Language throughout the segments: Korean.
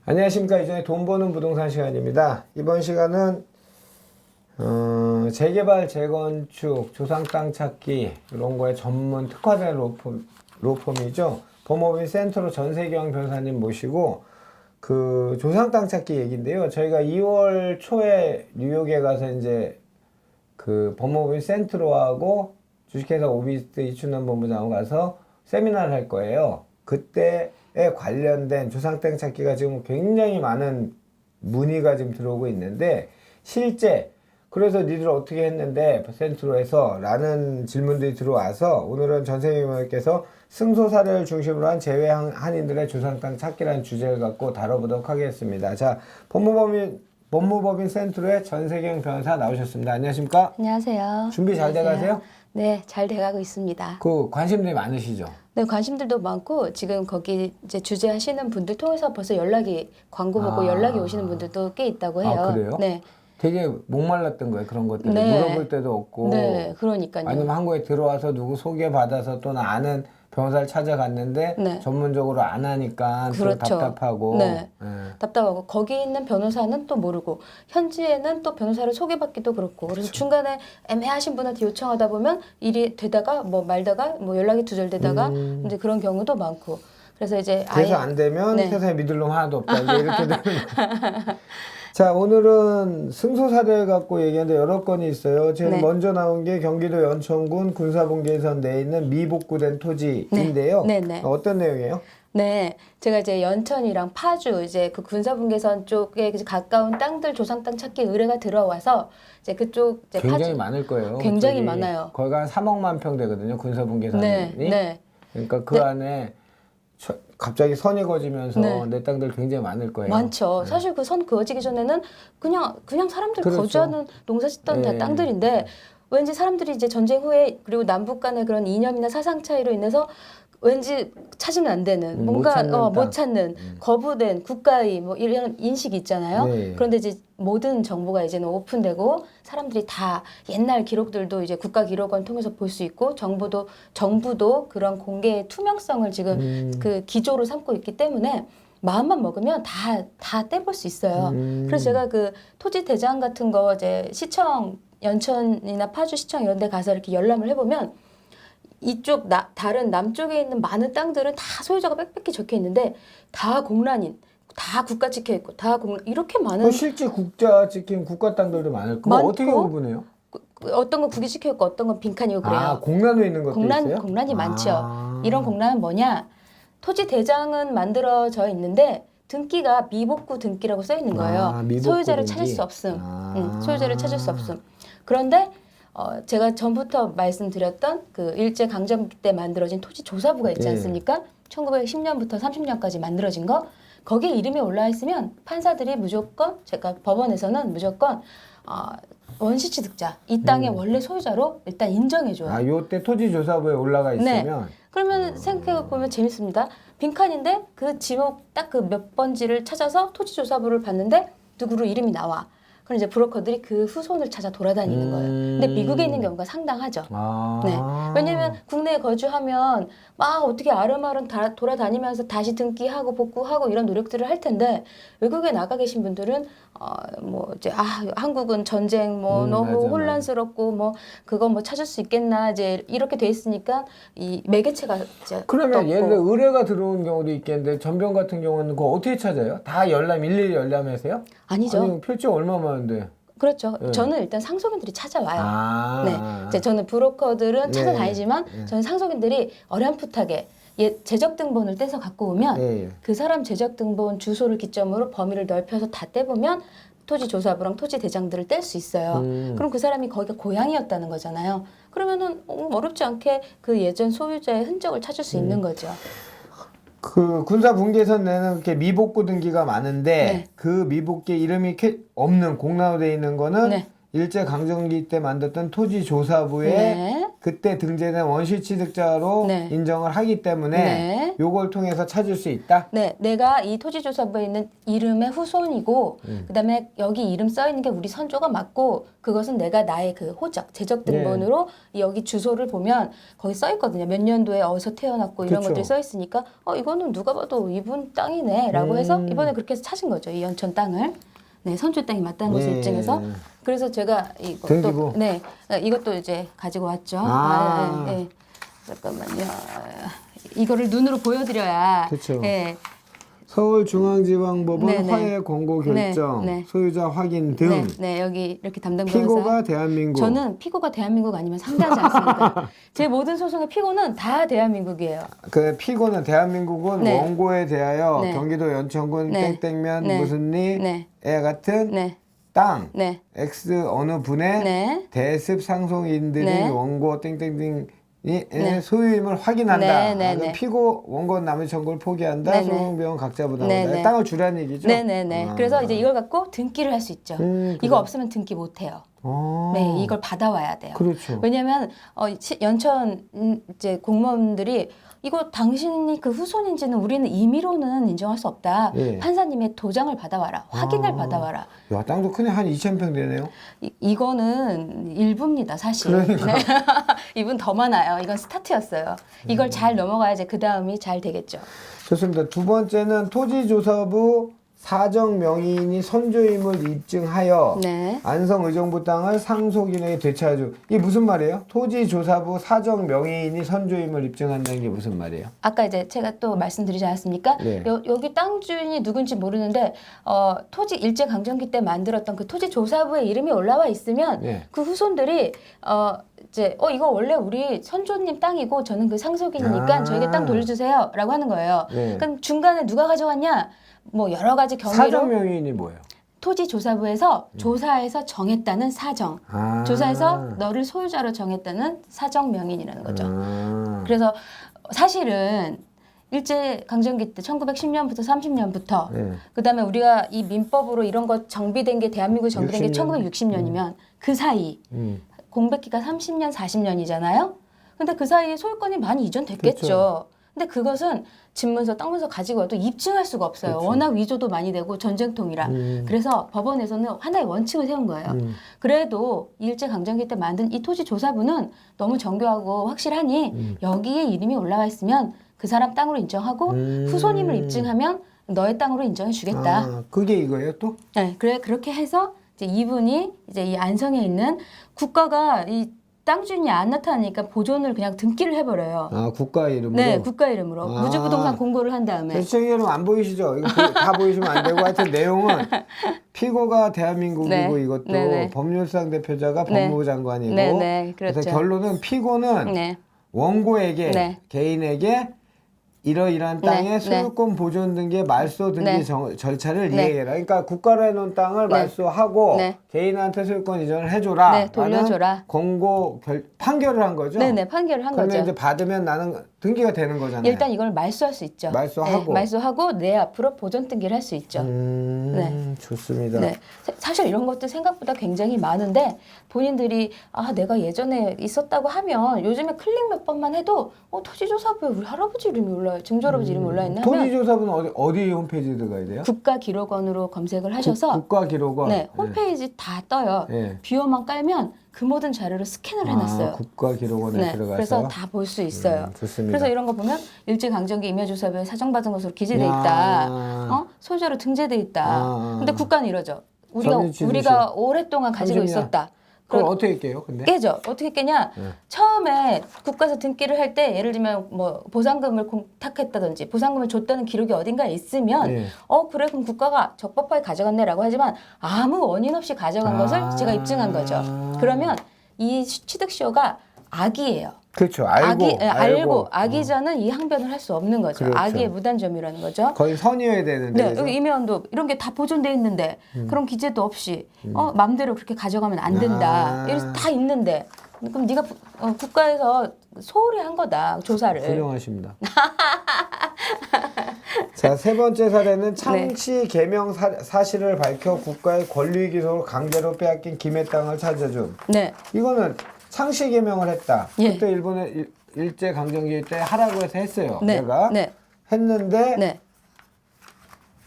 안녕하십니까. 이전에 돈 버는 부동산 시간입니다. 이번 시간은 재개발, 재건축, 조상 땅 찾기 이런 거에 전문 특화된 로펌이죠. 범법인 센트로 전세경 변호사님 모시고 그 조상 땅 찾기 얘기인데요. 저희가 2월 초에 뉴욕에 가서 이제 그 법무법인 센트로하고 주식회사 오비스트 이춘남 본부장하고 가서 세미나를 할 거예요. 그때에 관련된 조상 땅 찾기가 지금 굉장히 많은 문의가 지금 들어오고 있는데, 실제 그래서 니들 어떻게 했는데 센트로에서 라는 질문들이 들어와서 오늘은 전세경님께서 승소 사례를 중심으로 한 재외 한인들의 조상 땅 찾기라는 주제를 갖고 다뤄보도록 하겠습니다. 자, 법무법인 센트로의 전세경 변호사 나오셨습니다. 안녕하십니까? 안녕하세요. 준비 잘 돼가세요? 네, 잘 돼가고 있습니다. 그 관심들이 많으시죠? 네, 관심들도 많고 지금 거기 이제 주재하시는 분들 통해서 벌써 광고 보고 연락이 오시는 분들도 꽤 있다고 해요. 아, 그래요? 네. 되게 목말랐던 거예요, 그런 것들. 네. 물어볼 데도 없고. 네, 그러니까요. 아니면 한국에 들어와서 누구 소개받아서 또는 아는 변호사를 찾아갔는데 네. 전문적으로 안 하니까 그렇죠. 또 답답하고. 네. 예. 답답하고 거기 있는 변호사는 또 모르고 현지에는 또 변호사를 소개받기도 그렇고 그래서 중간에 애매하신 분한테 요청하다 보면 일이 되다가 뭐 말다가 뭐 연락이 두절되다가 이제 그런 경우도 많고 그래서 이제 그래서 안 되면 네. 세상에 믿을 놈 하나도 없다. 이제 이렇게 되는 거예요. 자, 오늘은 승소 사례를 갖고 얘기하는데 여러 건이 있어요. 지금 네. 먼저 나온 게 경기도 연천군 군사분계선 내에 있는 미복구된 토지인데요. 네. 네. 어떤 내용이에요? 네, 제가 이제 연천이랑 파주 이제 그 군사분계선 쪽에 가까운 땅들 조상 땅 찾기 의뢰가 들어와서 이제 그쪽 이제 굉장히 많을 거예요. 굉장히 그쪽이. 많아요. 거기가 한 3억만 평 되거든요. 군사분계선이. 네, 네. 그러니까 그 네. 안에 갑자기 선이 거지면서 네. 내 땅들 굉장히 많을 거예요. 많죠. 네. 사실 그 선 그어지기 전에는 그냥 사람들 그렇죠. 거주하는 농사 짓던 네. 땅들인데 왠지 사람들이 이제 전쟁 후에 그리고 남북 간의 그런 이념이나 사상 차이로 인해서 왠지 찾으면 안 되는 뭔가 못 찾는 거부된 국가의 뭐 이런 인식이 있잖아요. 네. 그런데 이제 모든 정보가 이제는 오픈되고 사람들이 다 옛날 기록들도 이제 국가기록원 통해서 볼 수 있고 정부도 그런 공개의 투명성을 지금 그 기조로 삼고 있기 때문에 마음만 먹으면 다 떼볼 수 있어요. 그래서 제가 그 토지 대장 같은 거 이제 시청 연천이나 파주 시청 이런 데 가서 이렇게 열람을 해보면 이쪽 다른 남쪽에 있는 많은 땅들은 다 소유자가 빽빽히 적혀 있는데 다 공란인, 다 국가 찍혀 있고 다 이렇게 많은 실제 국자 찍힌 국가 땅들도 많을 거고 어떻게 구분해요? 어떤 건 국이 찍혀 있고 어떤 건 빈칸이고 그래요. 아, 공란으로 있는 것도 있어요? 공란이 많죠. 이런 공란은 뭐냐? 토지 대장은 만들어져 있는데 등기가 미복구 등기라고 써 있는 거예요. 미복구 소유자를 등기. 찾을 수 없음. 소유자를 찾을 수 없음. 그런데 제가 전부터 말씀드렸던 그 일제 강점기 때 만들어진 토지 조사부가 있지 않습니까? 1910년부터 30년까지 만들어진 거. 거기에 이름이 올라와 있으면 판사들이 무조건 제가 법원에서는 무조건 원시취득자 이 땅의 원래 소유자로 일단 인정해줘요. 아, 요때 토지조사부에 올라가 있으면 네. 그러면 생각해보면 재밌습니다. 빈칸인데 그 지목 딱 그 몇 번지를 찾아서 토지조사부를 봤는데 누구로 이름이 나와. 그럼 이제 브로커들이 그 후손을 찾아 돌아다니는 거예요. 근데 미국에 있는 경우가 상당하죠. 네. 왜냐면 국내에 거주하면 막 어떻게 아름아름 돌아다니면서 다시 등기하고 복구하고 이런 노력들을 할 텐데 외국에 나가 계신 분들은 뭐 이제 한국은 전쟁 뭐 너무 맞아, 혼란스럽고 뭐 그거 뭐 찾을 수 있겠나 이제 이렇게 돼 있으니까 이 매개체가 이제 그러면 또 예를 없고. 들어 의뢰가 들어온 경우도 있겠는데 전병 같은 경우는 그거 어떻게 찾아요? 다 일일이 열람하세요? 아니죠. 아니, 필지 얼마 많은데. 그렇죠. 네. 저는 일단 상속인들이 찾아와요. 네. 이제 저는 브로커들은 네. 찾아다니지만 저는 상속인들이 어렴풋하게 재적 등본을 떼서 갖고 오면 그 사람 재적 등본 주소를 기점으로 범위를 넓혀서 다 떼보면 토지 조사부랑 토지 대장들을 뗄 수 있어요. 그럼 그 사람이 거기가 고향이었다는 거잖아요. 그러면은 어렵지 않게 그 예전 소유자의 흔적을 찾을 수 있는 거죠. 그 군사 분계선 내는 이렇게 미복구 등기가 많은데 네. 그 미복구에 이름이 없는 공란으로 돼 있는 거는 네. 일제 강점기 때 만들었던 토지조사부의 네. 그때 등재된 원시 취득자로 네. 인정을 하기 때문에 네. 요걸 통해서 찾을 수 있다. 네, 내가 이 토지조사부에 있는 이름의 후손이고, 그다음에 여기 이름 써 있는 게 우리 선조가 맞고, 그것은 내가 나의 그 호적, 재적 등본으로 여기 주소를 보면 거기 써 있거든요. 몇 년도에 어디서 태어났고 이런 그쵸. 것들이 써 있으니까, 이거는 누가 봐도 이분 땅이네라고 해서 이번에 그렇게 해서 찾은 거죠. 이 연천 땅을. 네, 선조 땅이 맞다는 것을 네. 입증해서. 그래서 제가 등기부. 이것도 이것도 이제 가지고 왔죠. 네. 잠깐만요. 이거를 눈으로 보여드려야. 그쵸. 네. 서울중앙지방법원 네네. 화해 공고 결정, 네. 소유자 확인 등 네, 여기 이렇게 담당 변호사. 피고가 대한민국. 저는 피고가 대한민국 아니면 상대하지 않습니다. 제 모든 소송의 피고는 다 대한민국이에요. 그 피고는 대한민국은 네. 원고에 대하여 네. 경기도 연천군 네. 땡땡면 네. 무슨 리에 네. 같은 네, 땅 네, X 어느 분의 네, 대습 상속인들이 네. 원고 땡땡땡이 네. 소유임을 확인한다. 네, 네, 그럼 네. 피고 원고 나머지 청구를 포기한다. 네, 네. 소송비용 각자 부담한다. 네, 네. 땅을 주라는 얘기죠. 네네네. 아. 그래서 이제 이걸 갖고 등기를 할 수 있죠. 그래. 이거 없으면 등기 못 해요. 아. 네, 이걸 받아와야 돼요. 그렇죠. 왜냐하면 연천 이제 공무원들이 이거 당신이 그 후손인지는 우리는 임의로는 인정할 수 없다. 예. 판사님의 도장을 받아와라. 확인을 아. 받아와라. 야, 땅도 크네. 한 2,000평 되네요. 이거는 일부입니다, 사실. 그러니까. 네. 이분 더 많아요. 이건 스타트였어요. 이걸 잘 넘어가야지 그 다음이 잘 되겠죠. 좋습니다. 두 번째는 토지조사부 사정 명의인이 선조임을 입증하여 네. 안성의정부 땅을 상속인에게 되찾아주. 이게 무슨 말이에요? 토지조사부 사정 명의인이 선조임을 입증한다는 게 무슨 말이에요? 아까 이제 제가 또 말씀드리지 않았습니까? 네. 여기 땅 주인이 누군지 모르는데 토지 일제 강점기 때 만들었던 그 토지 조사부에 이름이 올라와 있으면 네. 그 후손들이 이제 이거 원래 우리 선조님 땅이고 저는 그 상속인이니까 아. 저에게 땅 돌려주세요라고 하는 거예요. 네. 그럼 중간에 누가 가져왔냐? 뭐 여러 가지 경위로 사정 명의인이 뭐예요? 토지조사부에서 조사해서 정했다는 사정, 아. 조사해서 너를 소유자로 정했다는 사정 명인이라는 거죠. 아. 그래서 사실은 일제 강점기 때 1910년부터 30년부터 네. 그다음에 우리가 이 민법으로 이런 거 정비된 게 대한민국이 정비된 게 60년? 1960년이면 그 사이 공백기가 30년, 40년이잖아요. 근데 그 사이에 소유권이 많이 이전됐겠죠. 그렇죠. 근데 그것은 집문서, 땅문서 가지고 와도 입증할 수가 없어요. 그렇죠. 워낙 위조도 많이 되고 전쟁통이라. 그래서 법원에서는 하나의 원칙을 세운 거예요. 그래도 일제 강점기 때 만든 이 토지조사부는 너무 정교하고 확실하니 여기에 이름이 올라와 있으면 그 사람 땅으로 인정하고 후손임을 입증하면 너의 땅으로 인정해 주겠다. 아, 그게 이거예요 또? 네, 그렇게 해서 이제 이분이 이제 이 안성에 있는 국가가 이 땅 주인이 안 나타나니까 보존을 그냥 등기를 해버려요. 아, 국가 이름으로? 네, 국가 이름으로 아. 무주부동산 공고를 한 다음에. 시청자 여러분 안 보이시죠? 이거 다 보이시면 안 되고 하여튼 내용은 피고가 대한민국이고 네. 이것도 네네. 법률상 대표자가 네. 법무부 장관이고 네네, 그래서 그렇죠. 결론은 피고는 네, 원고에게 네. 개인에게 이러이러한 땅의 네. 소유권 보존 등기의 말소 등기 네. 절차를 네. 이행해라. 그러니까 국가로 해놓은 땅을 네. 말소하고 네. 개인한테 소유권 이전을 해줘라. 네, 돌려줘라. 라는 공고 판결을 한 거죠. 네네, 판결을 한 그러면 거죠. 이제 받으면 나는 등기가 되는 거잖아요. 일단 이걸 말소할 수 있죠. 말소하고. 네, 말소하고 내 앞으로 보존 등기를 할 수 있죠. 네. 좋습니다. 네. 사실 이런 것도 생각보다 굉장히 많은데 본인들이 내가 예전에 있었다고 하면 요즘에 클릭 몇 번만 해도 토지조사부에 우리 할아버지 이름이 올라요. 증조할아버지 이름이 올라있나 하면 토지조사부는 어디 홈페이지 들어가야 돼요? 국가기록원으로 검색을 하셔서 국가기록원. 네, 홈페이지 다 떠요. 네. 뷰어만 깔면 그 모든 자료를 스캔을 해놨어요. 국가기록원에 네, 들어가서. 그래서 다 볼 수 있어요. 좋습니다. 그래서 이런 거 보면 일제강점기 임야조사부에 사정받은 것으로 기재돼 야. 있다. 소유자로 등재돼 있다. 근데 국가는 이러죠. 우리가 오랫동안 가지고 30년. 있었다. 그걸 어떻게 깨요, 근데? 깨죠. 어떻게 깨냐? 처음에 국가에서 등기를 할 때 예를 들면 뭐 보상금을 공탁했다든지 보상금을 줬다는 기록이 어딘가에 있으면 예. 그래 그럼 국가가 적법하게 가져갔네라고 하지만 아무 원인 없이 가져간 것을 제가 입증한 거죠. 그러면 이 취득시효가 악이에요. 그렇죠. 알고. 악이자는 이 항변을 할 수 없는 거죠. 그렇죠. 악의 무단점유라는 거죠. 거의 선이어야 되는데. 네, 그죠? 여기 임의원도 이런 게 다 보존돼 있는데 그런 기재도 없이 맘대로 그렇게 가져가면 안 된다. 이래서 다 있는데 그럼 네가 국가에서 소홀히 한 거다 조사를. 훌륭하십니다. 자, 세 번째 사례는 창씨 개명 사실을 밝혀 국가의 권리 기소로 강제로 빼앗긴 김해 땅을 찾아줌. 네, 이거는 창씨 개명을 했다. 예. 그때 일본의 일제 강점기 때 하라고 해서 했어요. 네. 내가 네. 했는데 네.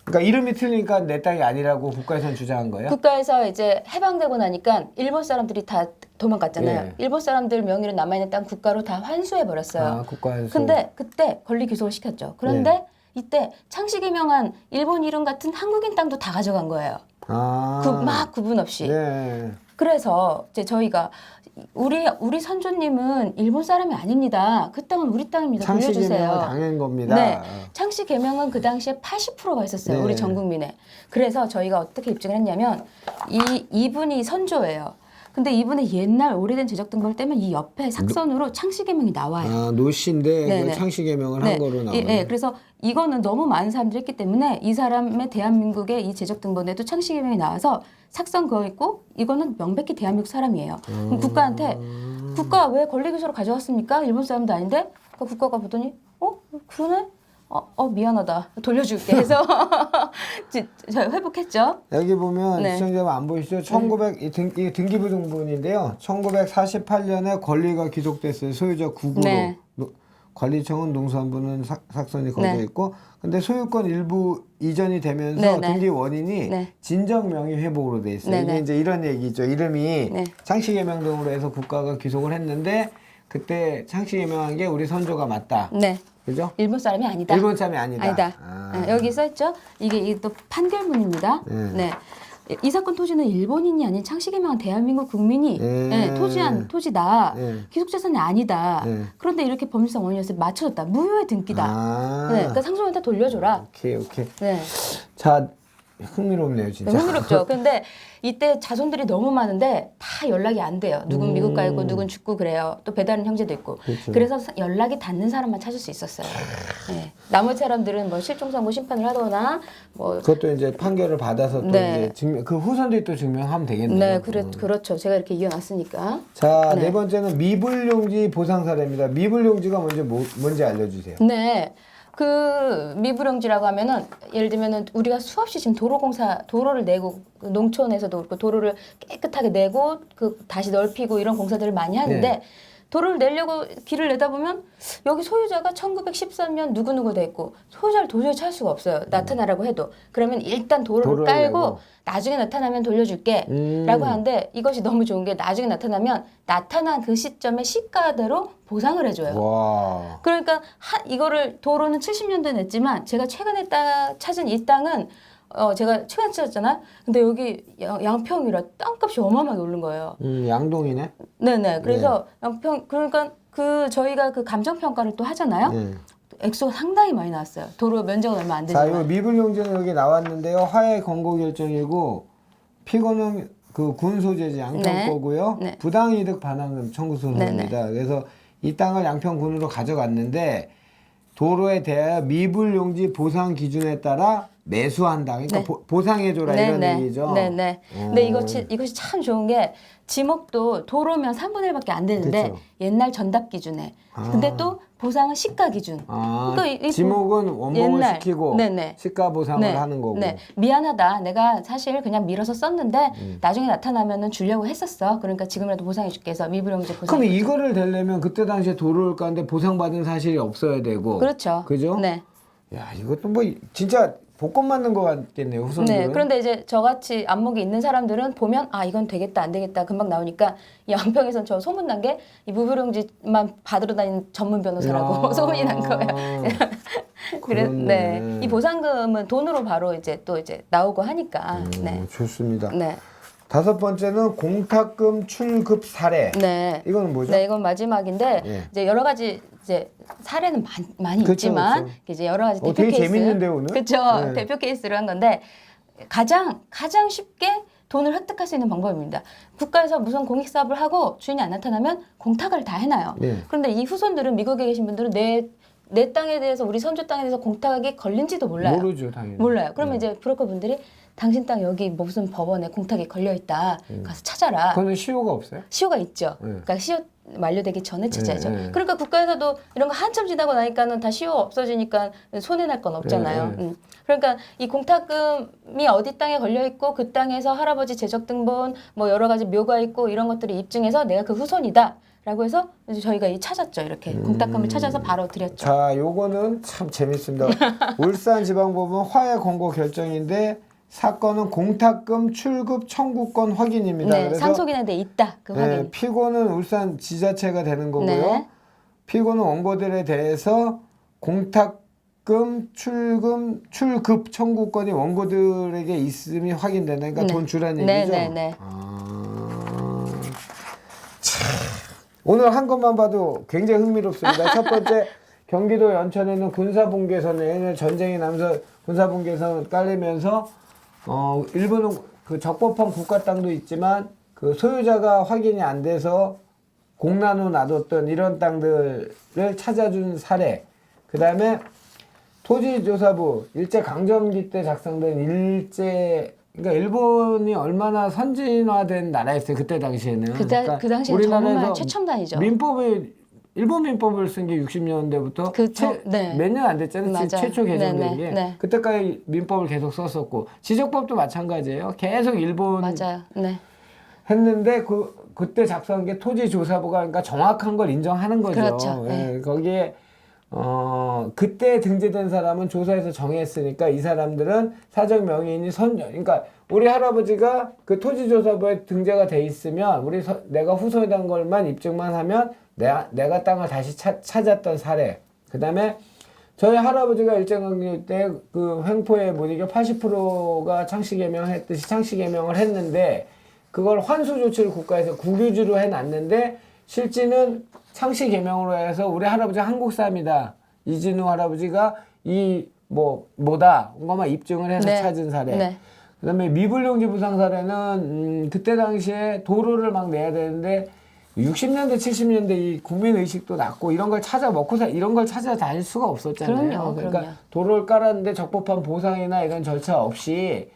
그러니까 이름이 틀리니까 내 땅이 아니라고 국가에서는 주장한 거예요? 국가에서 이제 해방되고 나니까 일본 사람들이 다 도망갔잖아요. 예. 일본 사람들 명의로 남아있는 땅 국가로 다 환수해 버렸어요. 아, 국가에서. 근데 그때 권리 귀속을 시켰죠. 그런데 네. 이때 창씨 개명한 일본 이름 같은 한국인 땅도 다 가져간 거예요. 아. 막 구분 없이. 네. 그래서 이제 저희가 우리 선조님은 일본 사람이 아닙니다. 그 땅은 우리 땅입니다. 창씨 돌려주세요. 개명을 당한 겁니다. 네, 창씨 개명은 그 당시에 80%가 있었어요. 네. 우리 전 국민에. 그래서 저희가 어떻게 입증을 했냐면 이분이 선조예요. 근데 이분의 옛날 오래된 제적 등본을 떼면 이 옆에 sak선으로 창씨 개명이 나와요. 아, 노씨인데 네네. 그 창씨 개명을 네. 한 거로 나오네. 예, 그래서 이거는 너무 많은 사람들이 했기 때문에 이 사람의 대한민국의 이 제적 등본에도 창씨 개명이 나와서 sak선 그어 있고 이거는 명백히 대한민국 사람이에요. 그럼 국가한테 국가 왜 권리기소로 가져왔습니까? 일본 사람도 아닌데 그러니까 국가가 보더니 그러네? 미안하다. 돌려줄게 해서 저 회복했죠. 여기 보면 네. 시청자분 안 보이시죠? 이 등기부 등본인데요. 1948년에 권리가 귀속됐어요. 소유자 국으로. 네. 관리청은 농수산부는 sak선이 거져 네. 있고, 근데 소유권 일부 이전이 되면서 네, 네. 등기 원인이 네. 진정 명의 회복으로 돼 있어요. 네, 이게 네. 이제 이런 얘기죠. 이름이 네. 창씨 개명 등으로 해서 국가가 귀속을 했는데 그때 창씨 개명한 게 우리 선조가 맞다. 네. 그죠? 일본 사람이 아니다. 일본 사람이 아니다. 아니다. 아. 네, 여기 써있죠. 이게 또 판결문입니다. 네. 네. 이 사건 토지는 일본인이 아닌 창씨 개명한 대한민국 국민이 토지한 토지다. 네. 귀속재산이 아니다. 네. 그런데 이렇게 법률상 원인이었을 때 맞춰줬다. 무효의 등기다. 아. 네, 그러니까 상속한테 돌려줘라. 오케이. 네. 자, 흥미롭네요, 진짜. 네, 흥미롭죠. 근데 이때 자손들이 너무 많은데 다 연락이 안 돼요. 누군 미국 가 있고 누군 죽고 그래요. 또 배다른 형제도 있고. 그렇죠. 그래서 연락이 닿는 사람만 찾을 수 있었어요. 네. 나머지 사람들은 뭐 실종 선고 심판을 하거나 뭐 그것도 이제 판결을 받아서 또 네. 이제 그 후손들이 또 증명하면 되겠네요. 네, 그렇죠. 제가 이렇게 이어놨으니까. 자, 네. 네 번째는 미불용지 보상 사례입니다. 미불용지가 뭔지 알려주세요. 네. 그 미불용지라고 하면은 예를 들면은 우리가 수없이 지금 도로를 내고 농촌에서도 그렇고 도로를 깨끗하게 내고 그 다시 넓히고 이런 공사들을 많이 하는데 네. 도로를 내려고 길을 내다 보면 여기 소유자가 1913년 누구누구 돼 있고 소유자를 도저히 찾을 수가 없어요. 나타나라고 해도. 그러면 일단 도로를 깔고 내고. 나중에 나타나면 돌려줄게 라고 하는데 이것이 너무 좋은 게 나중에 나타나면 나타난 그 시점에 시가대로 보상을 해줘요. 와. 그러니까 이거를 도로는 70년도에 냈지만 제가 최근에 찾은 이 땅은 제가 최근에 찾았잖아요. 근데 여기 양평이라 땅값이 어마어마하게 오른 거예요. 양동이네. 네네. 그래서 양평 그러니까 저희가 그 감정 평가를 또 하잖아요. 네. 액수가 상당히 많이 나왔어요. 도로 면적은 얼마 안 자, 이 되지만. 미불용지는 여기 나왔는데요. 화해 권고 결정이고 피고는 그 군소재지 양평 네. 거고요. 네. 부당이득 반환금 청구 소송입니다. 그래서 이 땅을 양평군으로 가져갔는데 도로에 대하여 미불용지 보상 기준에 따라 매수한다. 그러니까 네. 보상해줘라 이런 얘기죠. 네네. 근데 이것이 참 좋은 게 지목도 도로면 3분의 1밖에 안 되는데 그쵸. 옛날 전답 기준에. 근데 또 보상은 시가 기준. 그러니까 이 지목은 원봉을 옛날. 시키고 네네. 시가 보상을 하는 거고. 네. 미안하다. 내가 사실 그냥 밀어서 썼는데 나중에 나타나면은 주려고 했었어. 그러니까 지금이라도 보상해줄게 해서 미불용지 보상. 그럼 이거를 되려면 그때 당시에 도로를 까는데 보상받은 사실이 없어야 되고. 그렇죠. 그죠? 네. 야, 이것도 뭐 진짜 복권 맞는 것 같겠네요, 후손들은. 네, 그런데 이제 저같이 안목이 있는 사람들은 보면 이건 되겠다 안 되겠다 금방 나오니까 이 양평에선 저 소문난 게 이 무불용지만 받으러 다니는 전문 변호사라고 소문이 난 거예요. 그렇네. 이 보상금은 돈으로 바로 이제 나오고 하니까. 네. 좋습니다. 네. 다섯 번째는 공탁금 출급 사례. 네. 이거는 뭐죠? 네, 이건 마지막인데 예. 이제 여러 가지 이제 사례는 많이 그쵸, 있지만 그쵸. 이제 여러 가지 대표 되게 케이스. 재밌는데요, 오늘? 그렇죠. 네. 대표 케이스를 한 건데 가장 쉽게 돈을 획득할 수 있는 방법입니다. 국가에서 무슨 공익 사업을 하고 주인이 안 나타나면 공탁을 다 해놔요. 네. 그런데 이 후손들은 미국에 계신 분들은 내 내 땅에 대해서 우리 선조 땅에 대해서 공탁이 걸린지도 몰라요. 모르죠, 당연히. 몰라요. 그러면 이제 브로커 분들이 당신 땅 여기 무슨 법원에 공탁이 걸려 있다. 가서 찾아라. 그거는 시효가 없어요? 시효가 있죠. 네. 그러니까 시효 만료되기 전에 찾아야죠. 네. 그러니까 국가에서도 이런 거 한참 지나고 나니까는 다 시효 없어지니까 손해 날 건 없잖아요. 네. 그러니까 이 공탁금이 어디 땅에 걸려 있고 그 땅에서 할아버지 재적 등본 뭐 여러 가지 묘가 있고 이런 것들을 입증해서 내가 그 후손이다. 라고 해서 이제 저희가 찾았죠. 이렇게 공탁금을 찾아서 바로 드렸죠. 자, 요거는 참 재밌습니다. 울산지방법원 화해 권고 결정인데 사건은 공탁금 출급 청구권 확인입니다. 네, 그래서 상속인에 대해 있다. 그 확인. 네, 피고는 울산 지자체가 되는 거고요. 네. 피고는 원고들에 대해서 공탁금 출급 청구권이 원고들에게 있음이 확인된다. 그러니까 네. 돈 주라는 네, 얘기죠. 네, 네. 오늘 한 것만 봐도 굉장히 흥미롭습니다. 첫 번째, 경기도 연천에는 군사분계선에 전쟁이 나면서 군사분계선 깔리면서 일본은 그 적법한 국가 땅도 있지만 그 소유자가 확인이 안 돼서 공란으로 놔뒀던 이런 땅들을 찾아준 사례. 그 다음에 토지조사부 일제 강점기 때 작성된 그러니까 일본이 얼마나 선진화된 나라였어요 그때 당시에는. 그 당시에는 우리나라에서 정말 최첨단이죠. 일본 민법을 쓴 게 60년대부터 그쵸. 네. 몇 년 안 됐잖아요. 맞아요. 최초 개정된 네, 네, 게 네. 그때까지 민법을 계속 썼었고 지적법도 마찬가지예요. 계속 일본 맞아요. 네. 했는데 그때 작성한 게 토지조사부가 그러니까 정확한 걸 인정하는 거죠. 그렇죠. 예, 거기에 그때 등재된 사람은 조사에서 정했으니까 이 사람들은 사적 명의인이 그러니까 우리 할아버지가 그 토지조사부에 등재가 돼 있으면 내가 후손이라는 걸만 입증만 하면 내가 땅을 다시 찾았던 사례. 그 다음에 저희 할아버지가 일제강점기 때 그 횡포에 못 이겨 80%가 창씨개명했듯이 창씨개명을 했는데 그걸 환수 조치를 국가에서 국유지로 해놨는데 실제는 창씨 개명으로 해서 우리 할아버지가 한국 사람이다. 이진우 할아버지가 뭐다. 그것만 입증을 해서 네. 찾은 사례. 네. 그 다음에 미불용지 부상 사례는 그때 당시에 도로를 막 내야 되는데 60년대, 70년대 이 국민의식도 낮고 이런 걸 이런 걸 찾아다닐 수가 없었잖아요. 그럼요, 그러니까 그럼요. 도로를 깔았는데 적법한 보상이나 이런 절차 없이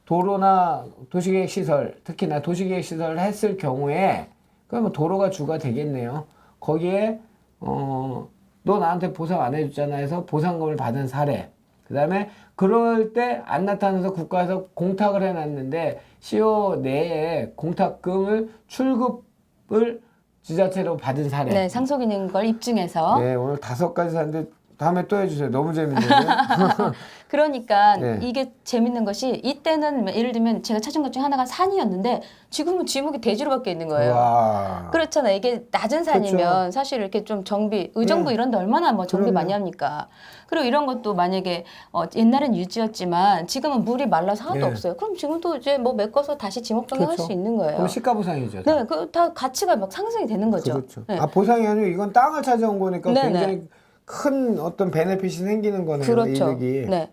도로나 도시계획시설, 특히나 도시계획시설을 했을 경우에 그러면 도로가 주가 되겠네요. 거기에 너 나한테 보상 안 해줬잖아 해서 보상금을 받은 사례. 그 다음에 그럴 때 안 나타나서 국가에서 공탁을 해놨는데 시효 내에 공탁금을 출급을 지자체로 받은 사례. 네, 상속인인 걸 입증해서. 네, 오늘 5가지 샀는데 다음에 또 해주세요. 너무 재밌는데. 그러니까 네. 이게 재밌는 것이 이때는 예를 들면 제가 찾은 것 중에 하나가 산이었는데 지금은 지목이 대지로 바뀌어 있는 거예요. 와. 그렇잖아요. 이게 낮은 산이면 그렇죠. 사실 이렇게 좀 의정부 이런 데 얼마나 뭐 정비 그럼요. 많이 합니까? 그리고 이런 것도 만약에 옛날엔 유지였지만 지금은 물이 말라서 하나도 네. 없어요. 그럼 지금도 이제 뭐 메꿔서 다시 지목 변경할 그렇죠. 수 있는 거예요. 그럼 시가보상이죠. 다. 네, 그 다 가치가 막 상승이 되는 거죠. 그렇죠. 네. 보상이 아니고 이건 땅을 찾아온 거니까 네, 굉장히 큰 어떤 베네핏이 생기는 거네요. 그렇죠. 이득이. 네.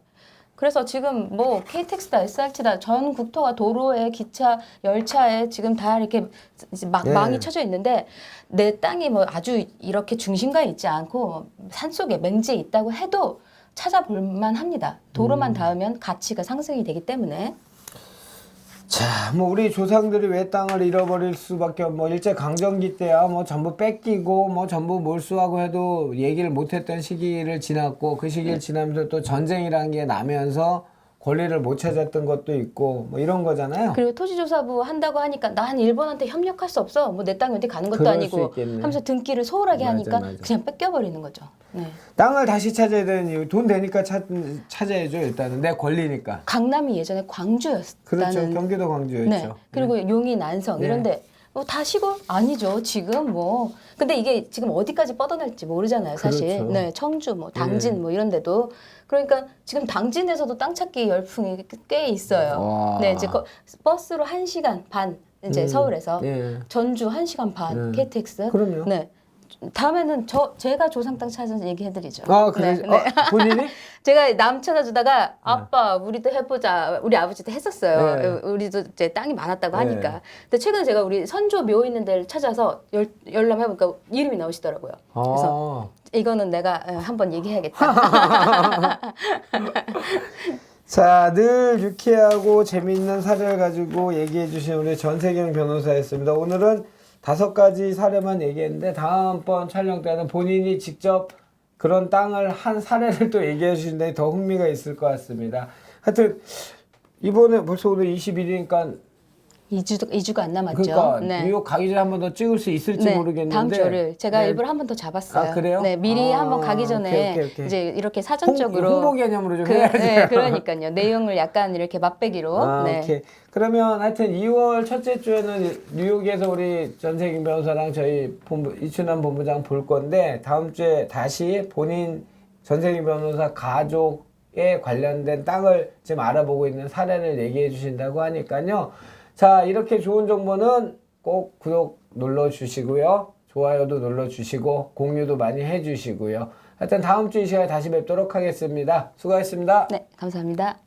그래서 지금 뭐 KTX다, SRT다, 전 국토가 도로에 기차, 열차에 지금 다 이렇게 이제 네. 망이 쳐져 있는데 내 땅이 뭐 아주 이렇게 중심가에 있지 않고 산속에 맹지에 있다고 해도 찾아볼 만합니다. 도로만 닿으면 가치가 상승이 되기 때문에. 자, 뭐 우리 조상들이 왜 땅을 잃어버릴 수밖에 일제 강점기 때야 전부 뺏기고 전부 몰수하고 해도 얘기를 못했던 시기를 지났고 그 시기를 지나면서 또 전쟁이라는 게 나면서 권리를 못 찾았던 것도 있고 이런 거잖아요. 그리고 토지조사부 한다고 하니까 난 일본한테 협력할 수 없어. 뭐 내 땅이 어디 가는 것도 그럴 아니고 수 있겠네. 하면서 등기를 소홀하게 맞아, 하니까 맞아. 그냥 뺏겨버리는 거죠. 네. 땅을 다시 찾아야 되는 이유 돈 되니까 찾아야죠. 일단은 내 권리니까. 강남이 예전에 광주였다는. 그렇죠. 경기도 광주였죠. 네. 그리고 용인, 안성 네. 이런데 다 시골 아니죠. 지금 뭐. 근데 이게 지금 어디까지 뻗어날지 모르잖아요. 사실. 그렇죠. 네. 청주, 뭐 당진 이런 데도. 그러니까 지금 당진에서도 땅 찾기 열풍이 꽤 있어요. 와. 네. 이제 버스로 1시간 반 이제 서울에서 네. 전주 1시간 반 KTX. 그럼요. 네. 다음에는 제가 조상 땅 찾아서 얘기해드리죠. 아, 그래? 네, 네. 본인이? 제가 남 찾아주다가 아빠 우리도 해보자. 우리 아버지도 했었어요. 네. 우리도 이제 땅이 많았다고 네. 하니까. 근데 최근에 제가 우리 선조 묘 있는 데를 찾아서 열람해보니까 이름이 나오시더라고요. 그래서 이거는 내가 한번 얘기해야겠다. 자, 늘 유쾌하고 재미있는 사례를 가지고 얘기해 주신 우리 전세경 변호사였습니다. 오늘은 5가지 사례만 얘기했는데 다음번 촬영 때는 본인이 직접 그런 땅을 한 사례를 또 얘기해 주시는데 더 흥미가 있을 것 같습니다. 하여튼 이번에 벌써 오늘 21일이니까 2주가 안 남았죠. 그러니까 네. 뉴욕 가기 전에 한 번 더 찍을 수 있을지 네, 모르겠는데 다음 주를 제가 네. 일부러 한 번 더 잡았어요. 아, 그래요? 네, 미리 아, 한번 가기 전에 오케이. 이제 이렇게 사전적으로 홍보 개념으로 좀 해야지. 네, 그러니까요. 내용을 약간 이렇게 맛배기로. 아, 네. 오케이. 그러면 하여튼 2월 첫째 주에는 뉴욕에서 우리 전세경 변호사랑 저희 이춘남 본부장 볼 건데 다음 주에 다시 본인 전세경 변호사 가족에 관련된 땅을 지금 알아보고 있는 사례를 얘기해 주신다고 하니까요. 자, 이렇게 좋은 정보는 꼭 구독 눌러주시고요. 좋아요도 눌러주시고 공유도 많이 해주시고요. 하여튼 다음 주 이 시간에 다시 뵙도록 하겠습니다. 수고하셨습니다. 네, 감사합니다.